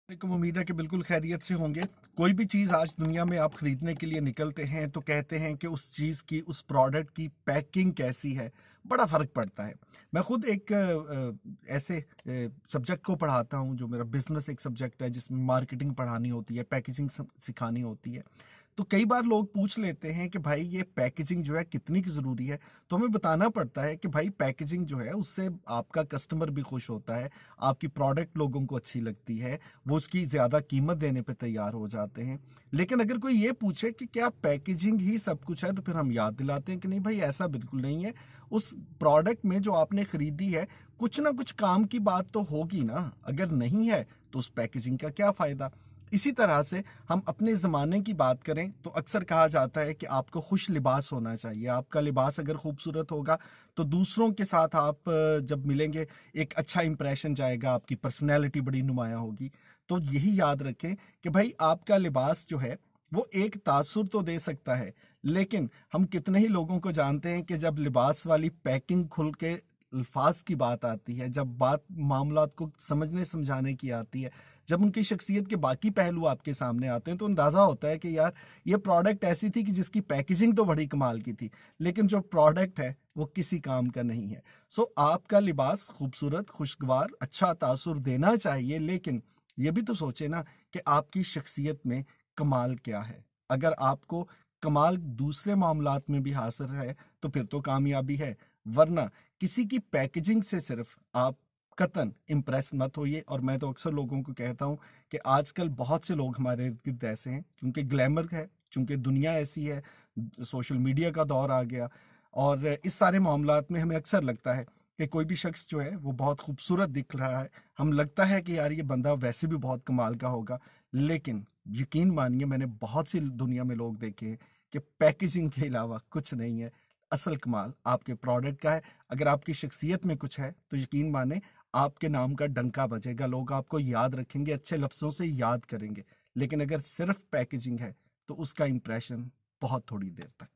वालेकुम, उम्मीद है कि बिल्कुल खैरियत से होंगे। कोई भी चीज़ आज दुनिया में आप खरीदने के लिए निकलते हैं तो कहते हैं कि उस चीज़ की, उस प्रोडक्ट की पैकिंग कैसी है, बड़ा फ़र्क पड़ता है। मैं खुद एक ऐसे सब्जेक्ट को पढ़ाता हूँ, जो मेरा बिजनेस एक सब्जेक्ट है जिसमें मार्केटिंग पढ़ानी होती है, पैकेजिंग सिखानी होती है। तो कई बार लोग पूछ लेते हैं कि भाई ये पैकेजिंग जो है कितनी की ज़रूरी है। तो हमें बताना पड़ता है कि भाई पैकेजिंग जो है उससे आपका कस्टमर भी खुश होता है, आपकी प्रोडक्ट लोगों को अच्छी लगती है, वो उसकी ज़्यादा कीमत देने पे तैयार हो जाते हैं। लेकिन अगर कोई ये पूछे कि क्या पैकेजिंग ही सब कुछ है, तो फिर हम याद दिलाते हैं कि नहीं भाई, ऐसा बिल्कुल नहीं है। उस प्रोडक्ट में जो आपने खरीदी है, कुछ ना कुछ काम की बात तो होगी ना। अगर नहीं है तो उस पैकेजिंग का क्या फ़ायदा। इसी तरह से हम अपने ज़माने की बात करें तो अक्सर कहा जाता है कि आपको खुश लिबास होना चाहिए। आपका लिबास अगर खूबसूरत होगा तो दूसरों के साथ आप जब मिलेंगे, एक अच्छा इंप्रेशन जाएगा, आपकी पर्सनैलिटी बड़ी नुमायाँ होगी। तो यही याद रखें कि भाई आपका लिबास जो है वो एक तासुर तो दे सकता है, लेकिन हम कितने ही लोगों को जानते हैं कि जब लिबास वाली पैकिंग खुल के अल्फाज की बात आती है, जब बात मामलात को समझने समझाने की आती है, जब उनकी शख्सियत के बाकी पहलू आपके सामने आते हैं, तो अंदाज़ा होता है कि यार ये प्रोडक्ट ऐसी थी कि जिसकी पैकेजिंग तो बड़ी कमाल की थी, लेकिन जो प्रोडक्ट है वो किसी काम का नहीं है। सो आपका लिबास खूबसूरत, खुशगवार, अच्छा तासुर देना चाहिए, लेकिन ये भी तो सोचे ना कि आपकी शख्सियत में कमाल क्या है। अगर आपको कमाल दूसरे मामलात में भी हासिल है तो फिर तो कामयाबी है, वरना किसी की पैकेजिंग से सिर्फ आप कतन इम्प्रेस मत होइए। और मैं तो अक्सर लोगों को कहता हूँ कि आजकल बहुत से लोग हमारे इर्द गिर्द ऐसे हैं, क्योंकि ग्लैमर है, चूंकि दुनिया ऐसी है, सोशल मीडिया का दौर आ गया, और इस सारे मामलात में हमें अक्सर लगता है कि कोई भी शख्स जो है वो बहुत खूबसूरत दिख रहा है, हम लगता है कि यार ये बंदा वैसे भी बहुत कमाल का होगा। लेकिन यकीन मानिए, मैंने बहुत सी दुनिया में लोग देखे हैं कि पैकेजिंग के अलावा कुछ नहीं है। असल कमाल आपके प्रोडक्ट का है। अगर आपकी शख्सियत में कुछ है तो यकीन माने, आपके नाम का डंका बजेगा, लोग आपको याद रखेंगे, अच्छे लफ्ज़ों से याद करेंगे। लेकिन अगर सिर्फ पैकेजिंग है तो उसका इंप्रेशन बहुत थोड़ी देर तक।